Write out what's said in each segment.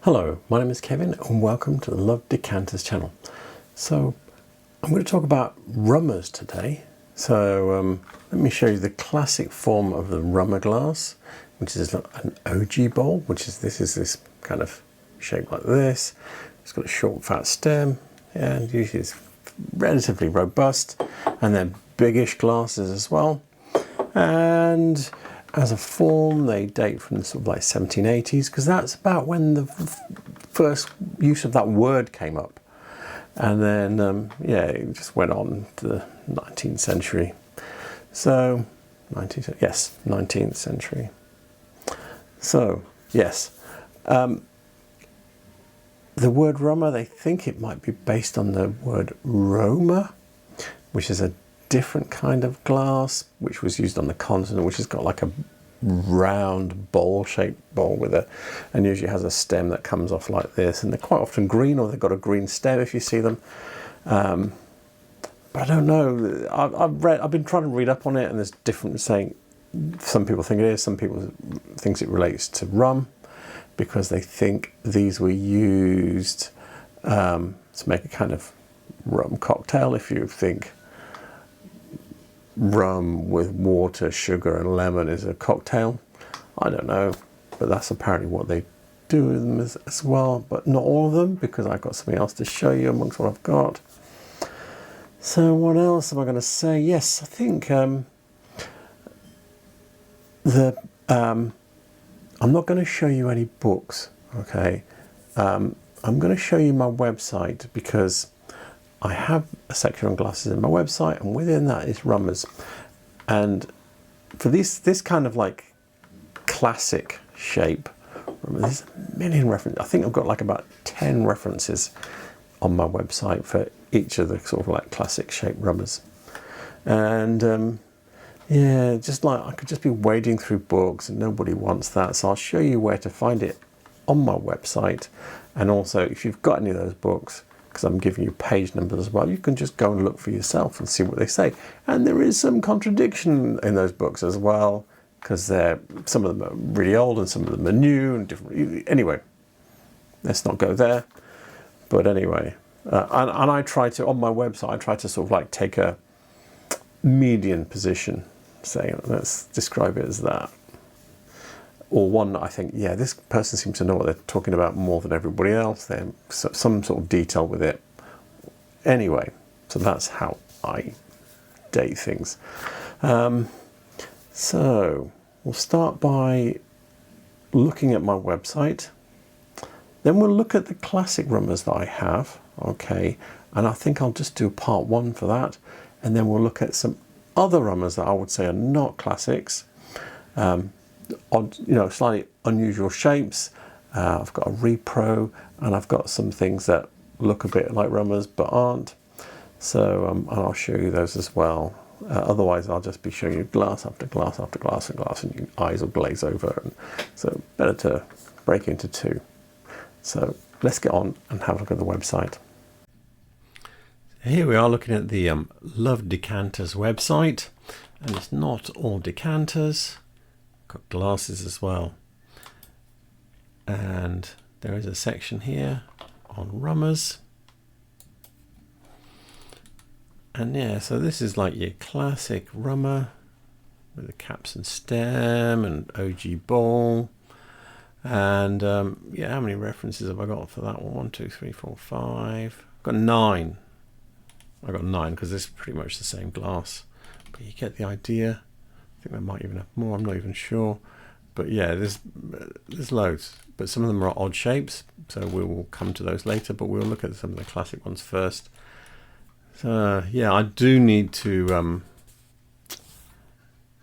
Hello, my name is Kevin and welcome to the Love Decanters channel. So I'm going to talk about rummers today. So let me show you the classic form of the rummer glass, which is an OG bowl, this is this kind of shape like this. It's got a short fat stem and usually it's relatively robust, and they're biggish glasses as well. And as a form, they date from sort of like 1780s, because that's about when the first use of that word came up. And then, yeah, it just went on to the 19th century. So, 19th century. So, yes. The word rummer, they think it might be based on the word Roma, which is a different kind of glass which was used on the continent, which has got like a round bowl-shaped bowl with and usually has a stem that comes off like this, and they're quite often green, or they've got a green stem if you see them. But I don't know. I've been trying to read up on it, and there's different saying. Some people think it is. Some people think it relates to rum, because they think these were used to make a kind of rum cocktail. If you think rum with water, sugar and lemon is a cocktail, I don't know, but that's apparently what they do with them as well, but not all of them, because I've got something else to show you amongst what I've got. So what else am I going to say? Yes, I think I'm not going to show you any books, okay? I'm going to show you my website, because I have a section on glasses in my website, and within that is rummers. And for this kind of like classic shape, there's a million references. I think I've got like about 10 references on my website for each of the sort of like classic shape rummers. And yeah, just like I could just be wading through books, and nobody wants that. So I'll show you where to find it on my website. And also, if you've got any of those books, because I'm giving you page numbers as well, you can just go and look for yourself and see what they say. And there is some contradiction in those books as well, because some of them are really old and some of them are new and different. Anyway, let's not go there. But anyway, and I try to, on my website, I try to sort of like take a median position, saying, let's describe it as that. Or one that I think, yeah, this person seems to know what they're talking about more than everybody else. There's some sort of detail with it. Anyway, so that's how I date things. So we'll start by looking at my website. Then we'll look at the classic rummers that I have, okay? And I think I'll just do part one for that. And then we'll look at some other rummers that I would say are not classics. Odd, slightly unusual shapes. I've got a repro, and I've got some things that look a bit like rummers but aren't. So and I'll show you those as well. Otherwise, I'll just be showing you glass after glass after glass and glass, and your eyes will glaze over. And so better to break into two. So let's get on and have a look at the website. Here we are looking at the Love Decanters website, and it's not all decanters. Got glasses as well, and there is a section here on rummers. And yeah, so this is like your classic rummer with the caps and stem and OG bowl. And yeah, how many references have I got for that one? 1, 2, 3, 4, 5. I've got 9. I got 9 because this is pretty much the same glass, but you get the idea. I think they might even have more, I'm not even sure. But yeah, there's loads, but some of them are odd shapes, so we will come to those later, but we'll look at some of the classic ones first. So yeah, I do need to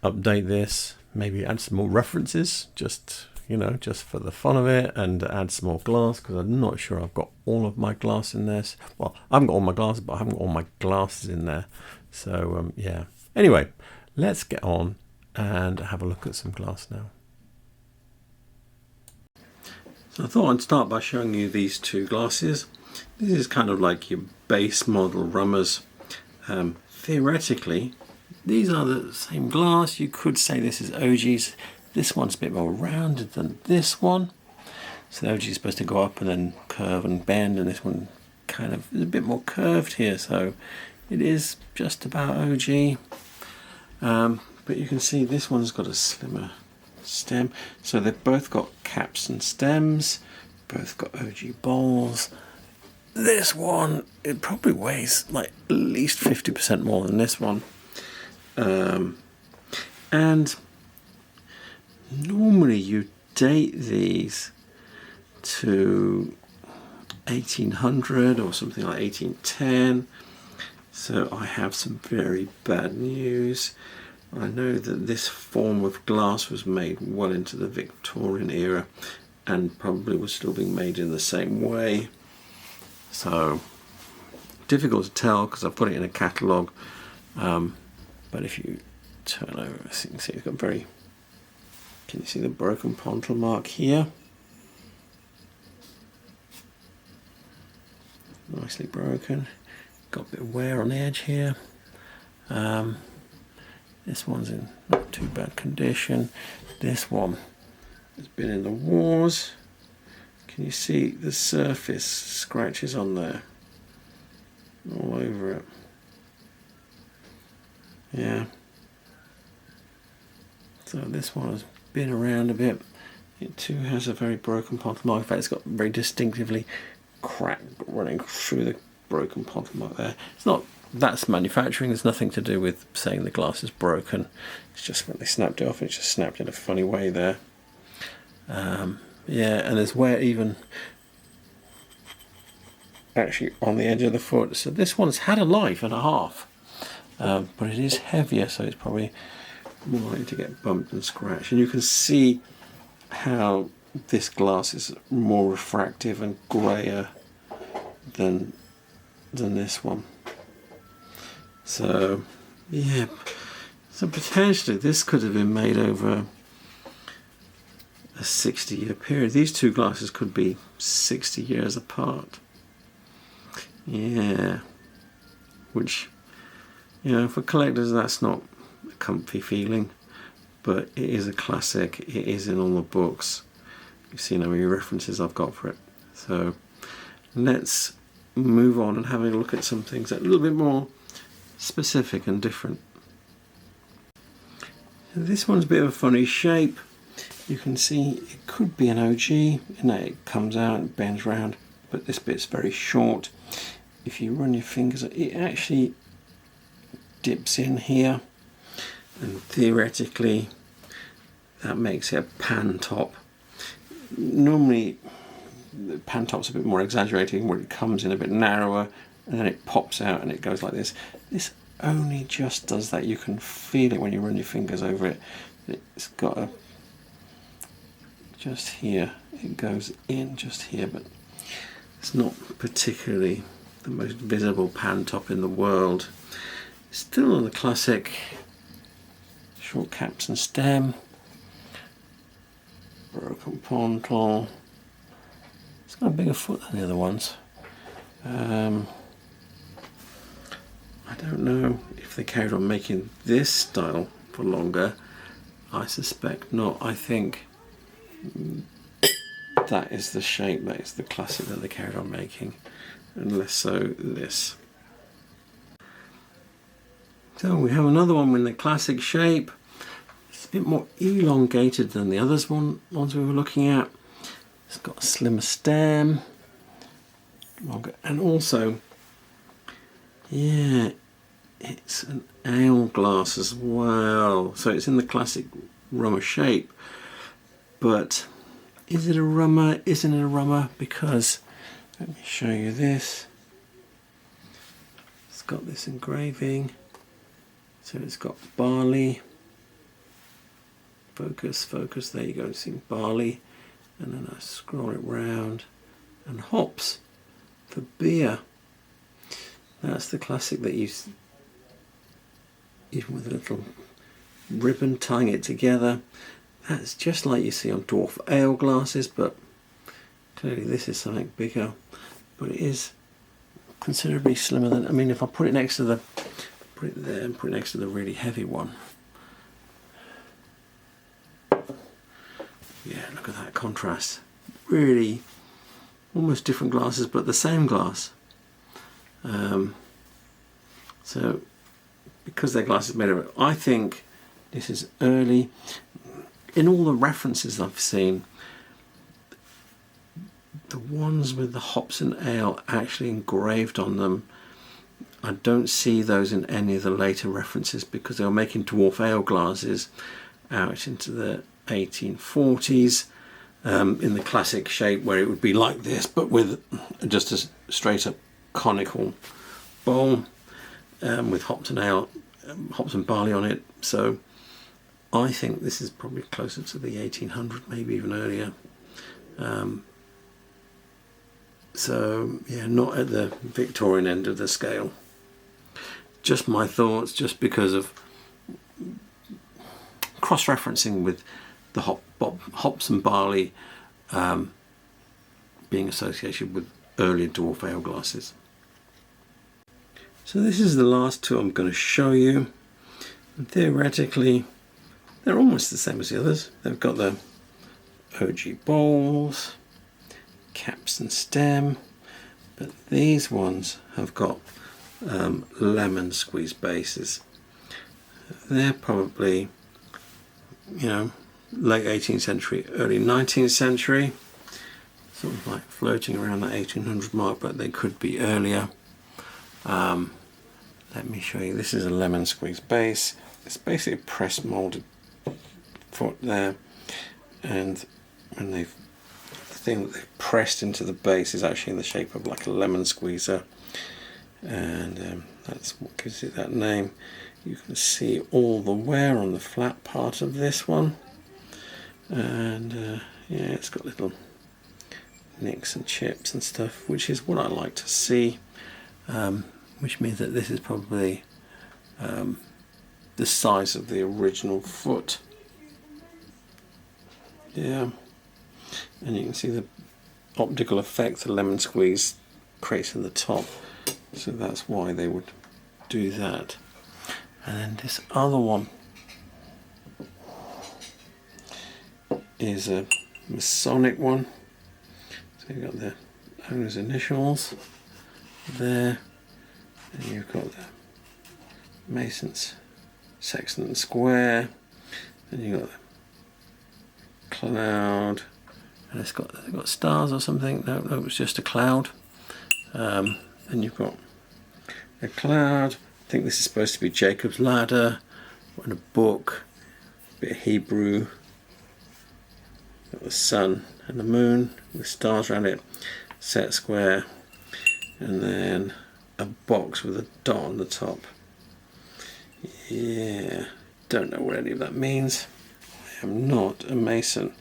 update this, maybe add some more references, just for the fun of it, and add some more glass, because I'm not sure I've got all of my glass in there. Well, I haven't got all my glasses, but I haven't got all my glasses in there. So yeah, anyway, let's get on and have a look at some glass now. So I thought I'd start by showing you these two glasses. This is kind of like your base model rummers. Theoretically, these are the same glass. You could say this is OG's. This one's a bit more rounded than this one. So the OG is supposed to go up and then curve and bend, and this one kind of is a bit more curved here, so it is just about OG. But you can see this one's got a slimmer stem, so they've both got caps and stems, both got OG bowls. This one, it probably weighs like at least 50% more than this one. And normally you date these to 1800 or something like 1810. So I have some very bad news. I know that this form of glass was made well into the Victorian era and probably was still being made in the same way. So difficult to tell because I've got it in a catalogue. But if you turn over, you can see it's got very. Can you see the broken pontil mark here? Nicely broken. Got a bit of wear on the edge here. This one's in not too bad condition. This one has been in the wars. Can you see the surface scratches on there? All over it. Yeah. So this one has been around a bit. It too has a very broken pontil mark. In fact, it's got very distinctively crack running through the broken pontil mark there. It's not, that's manufacturing. There's nothing to do with saying the glass is broken. It's just when they snapped it off, it just snapped in a funny way there. Yeah, and there's wear even actually on the edge of the foot. So this one's had a life and a half, but it is heavier, so it's probably more likely to get bumped and scratched. And you can see how this glass is more refractive and grayer than this one. So yeah, so potentially this could have been made over a 60-year period. These two glasses could be 60 years apart. Yeah, which, you know, for collectors that's not a comfy feeling, but it is a classic. It is in all the books. You've seen how many references I've got for it. So let's move on and have a look at some things that are a little bit more specific and different. This one's a bit of a funny shape. You can see it could be an OG in that it comes out and bends round, but this bit's very short. If you run your fingers, it actually dips in here, and theoretically that makes it a pan top. Normally the pan top's a bit more exaggerating, where it comes in a bit narrower and then it pops out and it goes like this. This only just does that. You can feel it when you run your fingers over it. It's got a just here, it goes in just here, but it's not particularly the most visible pan top in the world. Still on the classic short caps and stem, broken pontil. It's got a bigger foot than the other ones. I don't know if they carried on making this style for longer. I suspect not. I think that is the shape, that is the classic that they carried on making, and less so this. So we have another one in the classic shape. It's a bit more elongated than the ones we were looking at. It's got a slimmer stem, longer, and also, yeah, it's an ale glass as well. So it's in the classic Rummer shape. But is it a Rummer? Isn't it a Rummer? Because let me show you this. It's got this engraving. So it's got barley. Focus, focus. There you go. See barley, and then I scroll it round, and hops for beer. That's the classic that you, even with a little ribbon tying it together. That's just like you see on dwarf ale glasses, but clearly this is something bigger. But it is considerably slimmer than, I mean, if I put it next to the, put it there and put it next to the really heavy one. Yeah, look at that contrast. really almost different glasses, but the same glass. So because their glass is made of it, I think this is early. In all the references I've seen, the ones with the hops and ale actually engraved on them, I don't see those in any of the later references, because they were making dwarf ale glasses out into the 1840s in the classic shape where it would be like this, but with just a straight up conical bowl with hops and ale, hops and barley on it. So I think this is probably closer to the 1800, maybe even earlier. So yeah, not at the Victorian end of the scale. Just my thoughts, just because of cross-referencing with the hops and barley being associated with earlier dwarf ale glasses. So this is the last two I'm going to show you. And theoretically, they're almost the same as the others. They've got the OG bowls, caps and stem, but these ones have got lemon squeeze bases. They're probably, you know, late 18th century, early 19th century, sort of like floating around that 1800 mark, but they could be earlier. Let me show you. This is a lemon squeeze base. It's basically a press molded foot there, and when the thing that they've pressed into the base is actually in the shape of like a lemon squeezer, and that's what gives it that name. You can see all the wear on the flat part of this one, and yeah, it's got little nicks and chips and stuff, which is what I like to see, which means that this is probably the size of the original foot. Yeah, and you can see the optical effect the lemon squeeze creates in the top, so that's why they would do that. And then this other one is a Masonic one. So you've got the owner's initials there, and you've got the Mason's sextant and square, and you've got the cloud, and it's got stars or something. No, it's just a cloud. And you've got a cloud. I think this is supposed to be Jacob's ladder, or in a book, a bit of Hebrew. Got the sun and the moon with stars around it, set square, and then a box with a dot on the top. Yeah, don't know what any of that means. I am not a mason.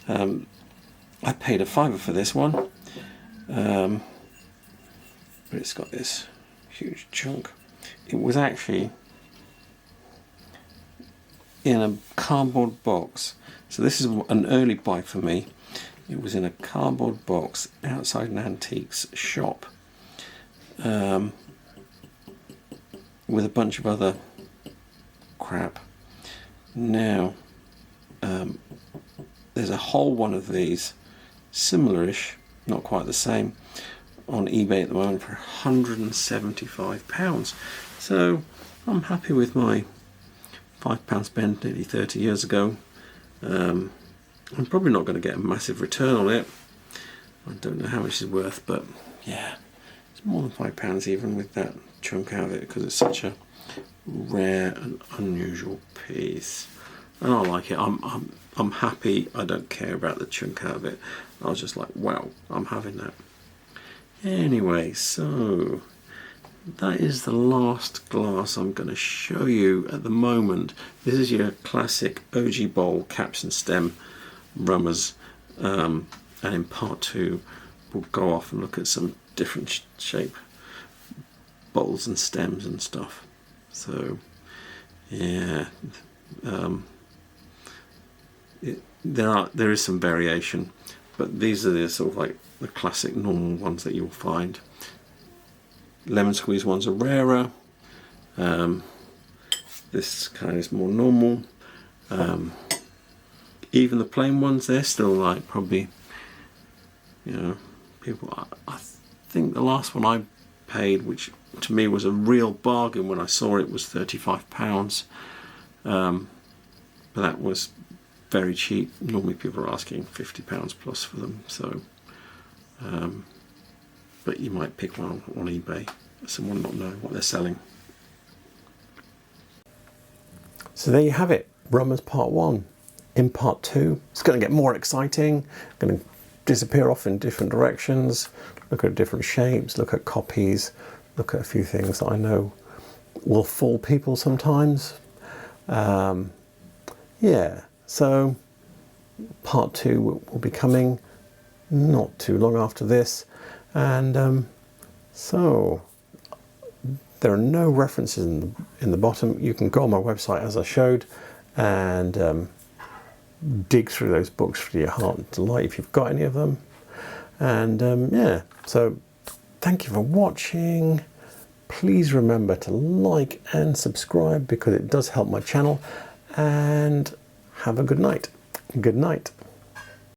I paid £5 for this one, but it's got this huge chunk. It was actually in a cardboard box. So this is an early buy for me. It was in a cardboard box outside an antiques shop, with a bunch of other crap. Now, there's a whole one of these, similar-ish, not quite the same, on eBay at the moment for £175. So I'm happy with my £5 spent nearly 30 years ago. I'm probably not going to get a massive return on it. I don't know how much it's worth, but yeah, it's more than £5 even with that chunk out of it, because it's such a rare and unusual piece, and I like it. I'm happy. I don't care about the chunk out of it. I was just like, wow, I'm having that. Anyway, so that is the last glass I'm going to show you at the moment. This is your classic OG bowl, caps and stem, Rummers, and in part 2 we'll go off and look at some different shape bowls and stems and stuff. So yeah, there is some variation, but these are the sort of like the classic normal ones that you'll find. Lemon squeeze ones are rarer. This kind is more normal. Even the plain ones, they're still like probably You know, people. I think the last one I paid, which to me was a real bargain when I saw it, was £35. But that was very cheap. Normally people are asking £50 plus for them. So, but you might pick one on eBay. Someone not know what they're selling. So there you have it, Rummers Part 1. In Part 2, it's going to get more exciting, going to disappear off in different directions, look at different shapes, look at copies, look at a few things that I know will fool people sometimes. Yeah, so Part 2 will be coming not too long after this, and so there are no references in the bottom. You can go on my website as I showed and dig through those books for your heart and delight if you've got any of them. And yeah, so thank you for watching. Please remember to like and subscribe because it does help my channel, and have a good night. Good night.